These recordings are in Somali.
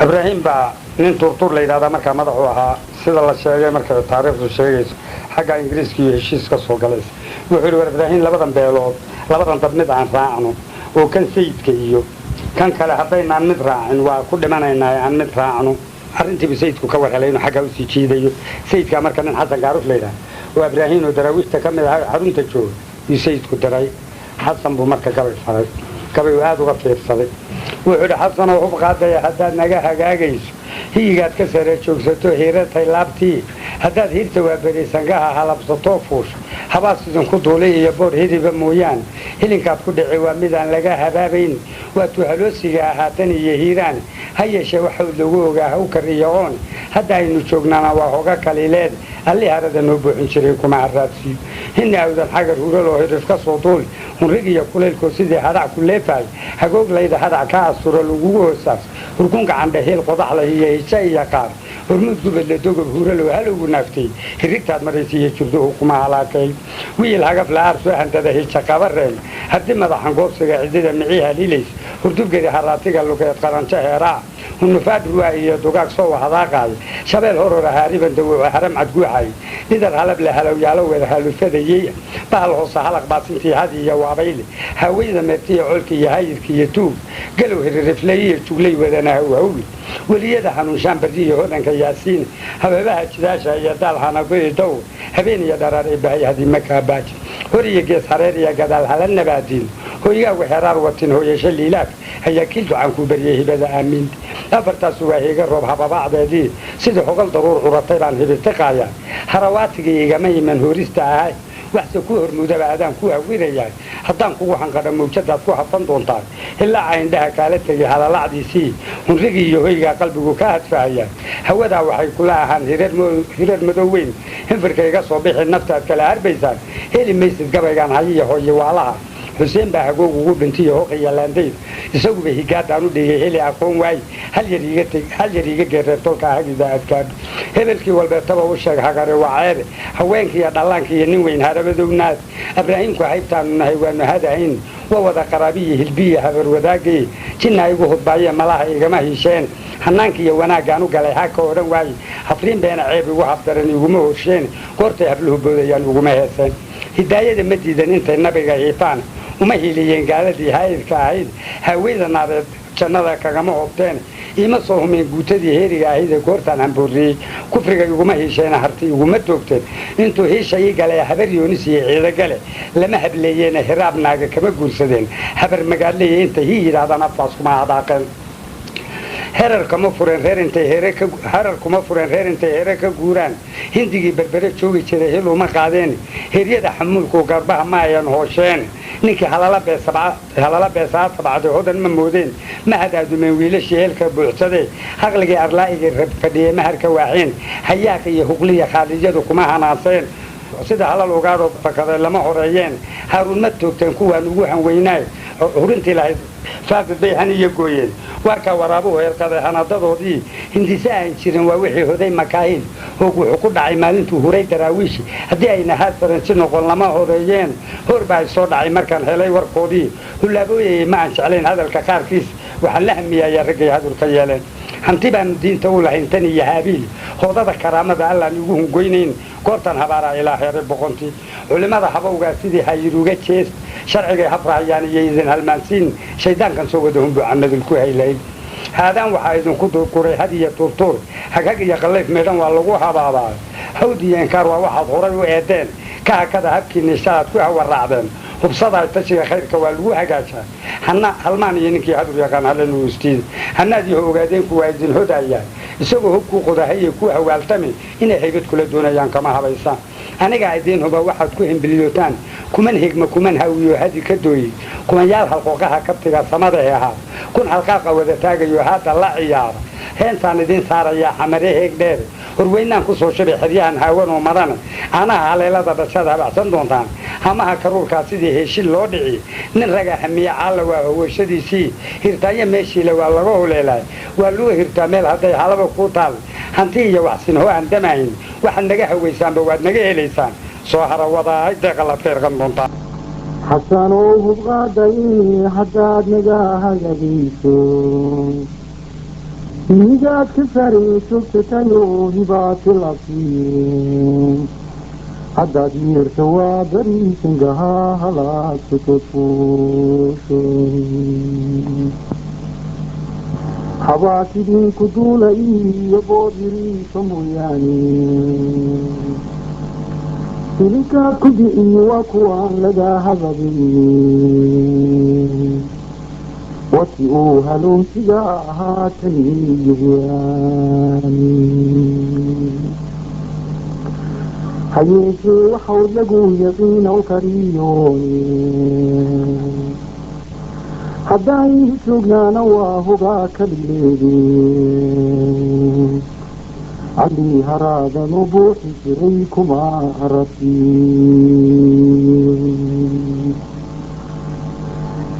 إبراهيم با nin turtur la yiraahdo marka madaxu ahaa sida la sheegay marka taariikhdu sheegayso xagga ingiriiska iyo heshiiska soo galaysa wuxuu war Ibrahim labadan beelood labadan dad mid aan raacno oo kan sayidka iyo kan kale haddaynan mid raacin waa ku dhimanaynaa aan mid raacno arrintii sayidku ka warhelayno xagga u sii jiidayo sayidka marka nin xasan gaaruf la yiraahdo oo Ibrahim oo daraawiishta ka mid ah xarunta jooga iyo sayidku daray xasan buu marka gabay faray gabay aad uga fiirsaday wuxuu xasan oo hub qaaday haddaad naga hagaagayso hiigaad ka sare joogsato hiiratay laabtii haddaad hiirta waa berisangaha halabsato fuush habaas sidin ku duulay iyo boor hidiba mooyaan hilinkaad ku dhici waa midaan laga habaabayn waa tuhaloosiga ahaatan iyo hiiraan ha yeeshee waxa lagu ogaa ha u kariyo oon hadda aynu joognaana waa hoga kaliileed alli harada noo buuxin jiray kuma haraadsiiyo hinna awdan xagar huraloo hirif ka soo duul hunrig iyo kulaylkoo sidii hadac ku leefahay hagooglayda hadac ka asuro lagugu hoosaas hurkunka candhahiil qodaxla iyo hija iyo qaar hormuud gubadla dogob huraloo halowgu naaftay hirigtaad maraysiiyo jirduhu kuma halaakay wiil hagaf la-aar soo handada hija qabareen haddii madaxan goobsiga cidida micii haliilays hurdubgedi haraatiga lugeed qaranjo heeraa hunufaad ruwaa iyo dugaag soo wahadaaqaaya shabeel horora haariban dawoco haram cadguuxay dhidar halab la halowyaalo wada halufadayey bahal hoose halaq baasintii hadi iyo waabayle hawayda meertiya colka iyo hayirka iyo tuug galow hiririfley iyo juglay wadana hawhawli weliyada hanuunshaan bardi iyo hodanka yaasiin habeebaha jidaasha iyo daal hanagoy dow habeen iyo dharaar ee bahay hadii makaa baaji hor iyo gees hareer iyo gadaal hala nabaadiin hoygaagu xeraar watin hooyasho liilaaf hayaa kiil ducaan ku baryay hibada aamiin afartaas waa higa roob hababacdeedii sidii xogal daruur curatay baan hibirtiqaaya harawaatigii igama iman hoorista ahay waxse ku hormudaba adaan ku hawinayaa haddaan kugu hanqadha mawjadaad ku hafan doontaa ilaa ayndhaha kaala tegay halalacdiisii hunrigii iyo hoygaa qalbigu ka hadfaaya hawadaa waxay kula ahaan hireer madow weyn hinfirka iga soo bixi naftaad kala harbaysaan heli maysid gabaygaan hayiya hooye waalaha xuseen baa hagoog ugu dhintay hooqiya laandayd isaguba higaadaan u dhigay heli aqoon waay hal yar iga geereertolka hagida adkaadho hebelkii walbeetaba u sheeg hagare waa ceebe haweenkiiyo dhallaankiiyo nin weyn harabadownaad abraahimku haybtaanu nahay waanu hadahayn waa wada qaraabiyi hilbiya habar wadaagay jinna igu hudbaaye malaha igama hisheen hanaankiiyo wanaaggaan u galay haka odhan waaye hafriin beena ceeb igu hafdaran iguma horsheen goortay habluhu boodayaan uguma heeseen hidaayada ma diidan intay nabiga hiifaan uma hiiliyeen gaaladii haayidka ahayd haweyda naareed jannada kagama hobteen ima soo humeen guutadii heeriga ahayd ee goortaan hambooriyey kufriga iguma hiisheena harti iguma toogteen intuu hiisha ii galay habar yoonis iyo ciido gale lama hableeyeena hiraab naaga kama guursadeen habar magaadleeya intay hii yidhaahdaan afaas kuma hadaaqeen herar kuma fureen reer intay here ka guuraan hindigii berbere joogi jiray hil uma qaadeen heryada xamuulku garbaha ma ayan hoosheen ninkii halala beesaa tabcday hodan ma moodeen ma hadaadumeen wiilashii heelka buuxsadee haqligii arlaa'igii fadhiyey maharka waaxeen hayaaq iyo huqliya khaaliyadu kuma hanaaseen sida halal ugaadho fakaday lama horeeyeen haaruun ma toogteen kuwaan ugu hanweynaay hurintii lahayd faaqid bay haniyo gooyeen waa ka waraabuhu heelqaday hanadadoodii hindise aan jirin waa wixii hoday makaahil hoog wuxuu ku dhacay maalintuu huray daraawiishi haddii ayna haad faransi noqon lama horeeyeen hor baa ay soo dhacay markaan helay warkoodii hullaabooyayay ma aan jeclayn hadalka qaarkiis waxaan la hamiyayaa raggay hadalka yeeleen hanti baanu diinta u lahayn tan iyo haabiil hoodada karaamada allaan igu hungoynayn goortan habaaraa ilaa heeray boqontii culimmada habowgaa sidii hayiruga jees sharcigay habrahayaan iyo idin halmaansiin shayddaankan soo wada hunbu camadul ku haylayn haadaan waxaa idinku durguray had iyo tuurtuur haghag iyo qallayf meedhan waa lagu habaabaa hawd iyo inkaar waa waxaad horay u eedeen ka hakada habkiinni shaaad ku hawaraacdeen hubsadaa tashiga khayrka waa lagu hagaajaa halmaan iyo ninkii hadur yaqaan halenu ustiin hannaad iyo ogaadeenku waa idin hodayaan isagoo hubkuu qodahaye ku hawaaltami inay haybad kula doonayaan kama habaysaan anigaa idiin huba waxaad ku himbiliyootaan kuman higma kuman hawiyo hadi ka dooyey kumanyaal halqooqaha kabtiga samada ee ahaa kun halqaaqa wada taagayo hadda la ciyaara heentaan idiin saarayaa xamare heeg dheer horweynaan ku soo shabay xeryahan haawanoo marana anaha haleelada dhashaad habacsan doontaan hamaha karuurkaa sidii heeshin loo dhici nin raga hamiya caalla waa hawashadiisii hirtaayo meeshiile waa laga huleelay waa lagu hirtaa meel hadday halaba kuu taal hanti iyo waxsin ho aan damahayn waxaad naga hawaysaanba waad naga helaysaan soo harawadaay deeqa la feerqan doontaan xasanoo hubqaaday haddaad naga hagadiiso إذا كسر سكتيو هبات الأصيل حتى دير سوا بري سنجها هلا سكتوش حواسدين كدولي يبودري سموياني تلك كدئي وكوان لدى هببي وطئوها لهم سجاها تنيجياني حيث حولقوا يقين وكريوني حداي سوقنا نواه باك الليل علي هرادا نبوح سريكما أرسين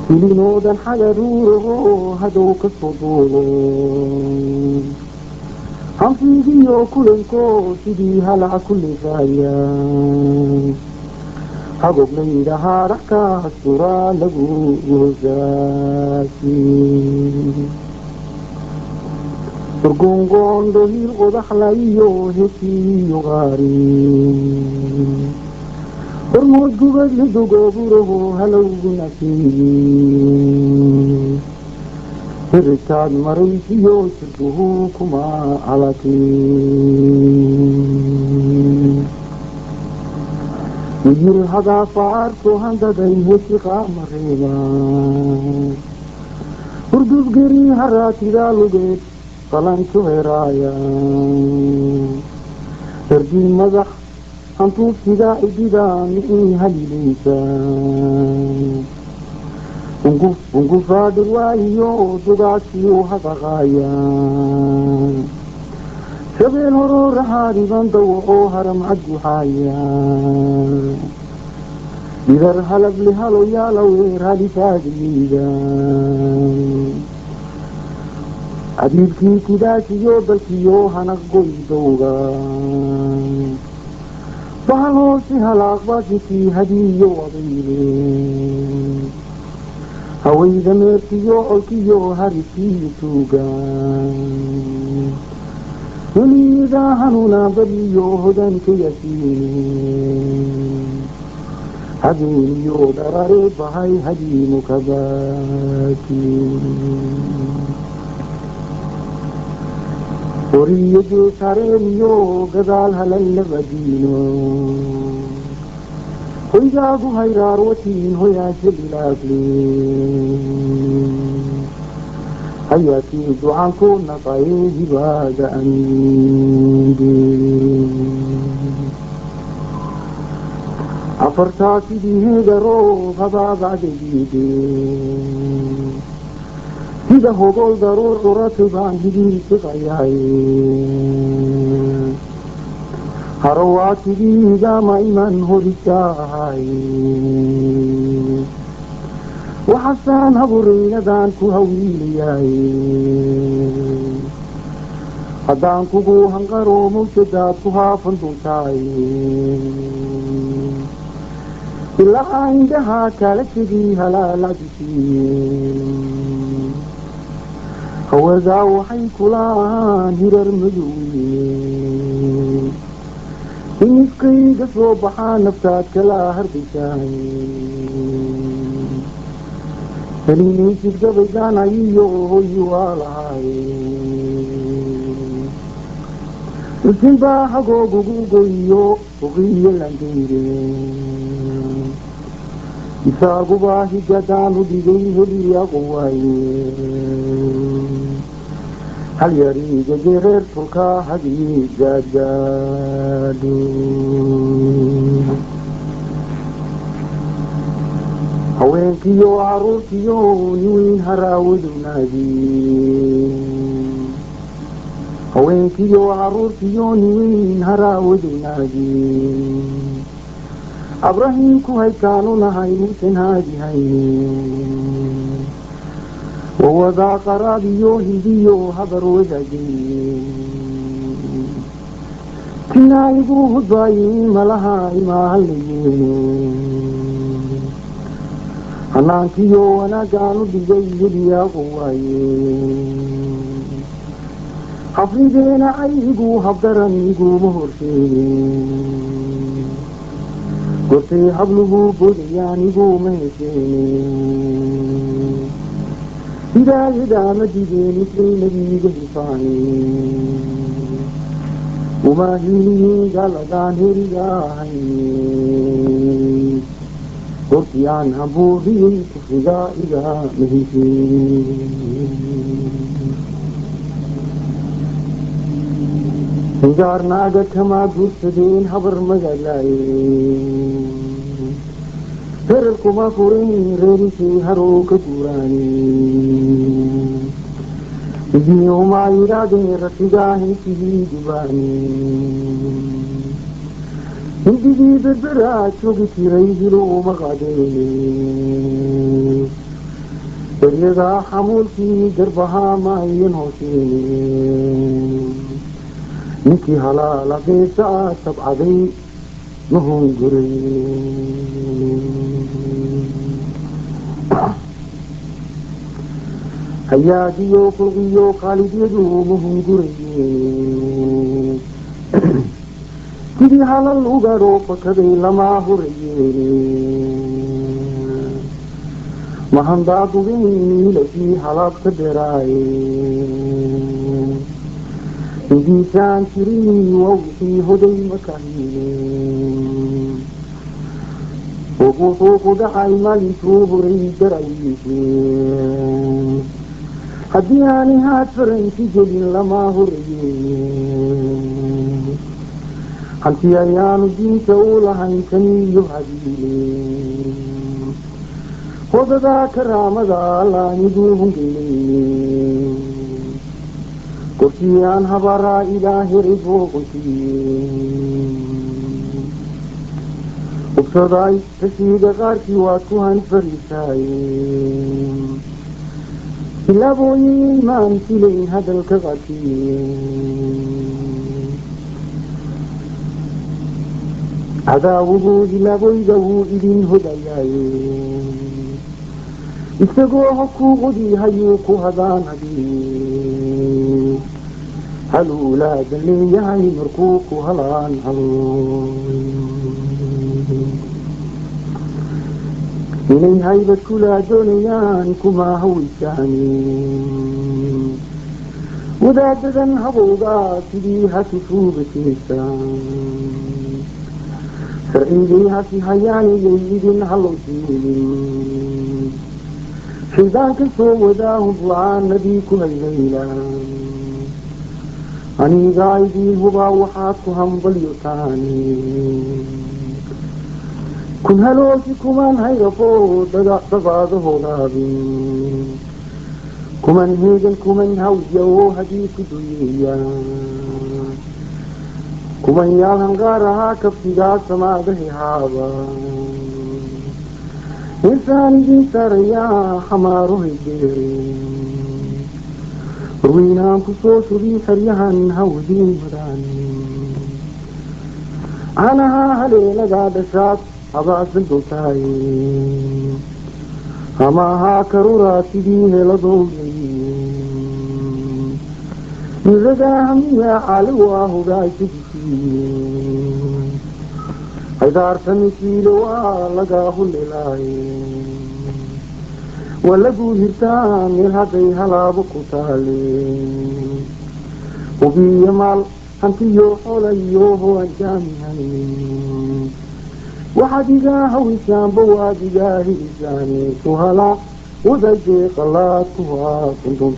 لنودا حجروه هدوك الصدور هم فيديو كلنكو سيديها لها كل غاية حقوق ليلها رحكا السورة لقو وزاسي ترقون دوهير قدح لايو هكي يغاري برموز قبل لدقو بره هلو نسي الركاد مريسيو سرقه كما علتي يجير هذا فارسو هنده ديه سيقا مريبا وردوز قري هراتي دالو بيت طلنشو هرايا ترجي مزح أنتوب سيدا إجدا مئي هليليسا ونقف فادر وايو دقاسيو هفغايا شبين هرور حاربان دوحو هرم عدو حايا إذا هلب لهلو يالو إرهالي فاديدا عديد كي كداسيو بلكيو هنقو دوغا بحلو سيهلاق باسكي هديو وضيلي هوي دميرتيو أولكيو هاريكي توغان ولي إذا هنونا بريو هدن كيسيني هدينيو دراري بهاي هدي مكباكي وريجو سارينيو غزال هلل بدينو ويجاقو هيرار وتين هيا شبلاكلي هياتي دعانكو نطاي جباد أندي أفرتاكي ديه درو غبا بعد جيدي إذا هو قول ضرور رتبان هدي سقياي هرواتي إذا ما إيمان هريكاي وحسان هبرين دانكو هويلياي هدانكو قو هنقرو موجداتكو هافندوتاي إلا عندها كالكدي هلالا بسين هو ذاو حي كلان هرر مدوين إنسكي قصو بحان نفتات كلا هربشاي فليني شد قبجان أيو يوالهاي السنبا حقو قوقو يو وغي اللنديرين إساقو باهي جدانو ديجي هلي أقواي هل يريد جرير تلقى هدي جاجادو هوينكيو عروكيو نوين هراود نادين هوينكيو عروكيو نوين هراود نادين أبراهيم كوهي كانوا نهاي موسن هادي هايين ووضع قرابيو هنديو هبر وزاجين كنا يقوه الضايين ملها إماليين هنانكيو وانا كانوا بجي ليا قوايين حفيدين عيقو حفدرنيقو مهرسين قرتي حبلغو بوديانيقو مهسين هدا مجيدين مثل نبي قهفاني وما هيني قال دان هرقاهي قرتي عن عبوري كفرقا إذا مهسين هنجار ناقة كما قرصدين حبر مجالاين هرقما فورين ريرسي هروك دوراني إذن وما يرادين رسيقاهن فيه دباني هندي بربرات شوقتي ريجلو مغادين بريضا حمول في دربها ما ينهوشين نكي هلالا بيسا سبعدي مهم قرين هياجيو قلقيو خالديو مهم قرين كدي هلال وغارو فكدي لما هرين مهنداتو بيني لكي حلاب كدراين إنسان شريني ووحي هدي مكانين وقوطوق دعاي مالي توبري درعيشين هدياني هات فرنسي جلين لما هرين حنتي أيام الدين تولها يكني يهديين وذا كرامة الله ندوهم قليل قرتيان هبارا إلهي رفو قلتين وبصداي تسيد غاركي واتوهن فريساين إلا بوي إيمان سلين هذا الكغاتين عذاوه إلا بوي ذو إذن هدايين إستقوه كوغدي هيوكو هدان هدين هلو لا دلي يهي مركوك هلان هلو إلي هيبت كلا دونيان كما هويتاني وداددن هبوغا تديها تشوبتيسان سرعيديها في هياني يجيدن هلو سيدين حيدانك سو وداه ضلعان نبيكم الليلة أني قايدي هبا وحاتكم بليوتاني كن هلوكي كمان هيرفو دقاده غابي كمان هيدن كمان هوجيو هديك دويا كمان يالهم غارها كفتقا سماده هابا إنسان جنسر يا حماره الجيرين روينا كسوس ريح ريحان هودين مراني عنها هليلة قاد شاك أباس الدوتاين هماها كروراتي بيه لضولين نزداهم يا علواه غايتي بكين هيدار سميكيلو لقاه الليلاين ولقو هرتان يلهدي هلابو قتالين وبي يمال هنتيو حوليو هو الجامعين وحديقا هويسان بواديقا هيساني سهلا وذجي قلاتها كنتم